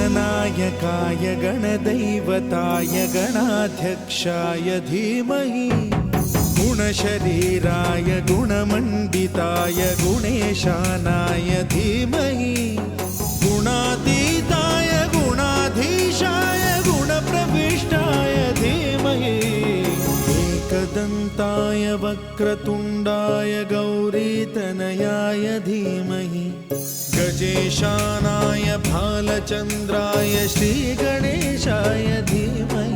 गणनायकाय गणदैवताय गणाध्यक्षाय धीमहि गुणशरीराय गुणमण्डिताय गुणेशानाय धीमहि गुणातीताय गुणाधीशाय गुणप्रविष्टाय धीमहि एकदन्ताय वक्रतुण्डाय गौरीतनयाय धीमहि गजेशानाय भालचन्द्राय श्रीगणेशाय धीमहि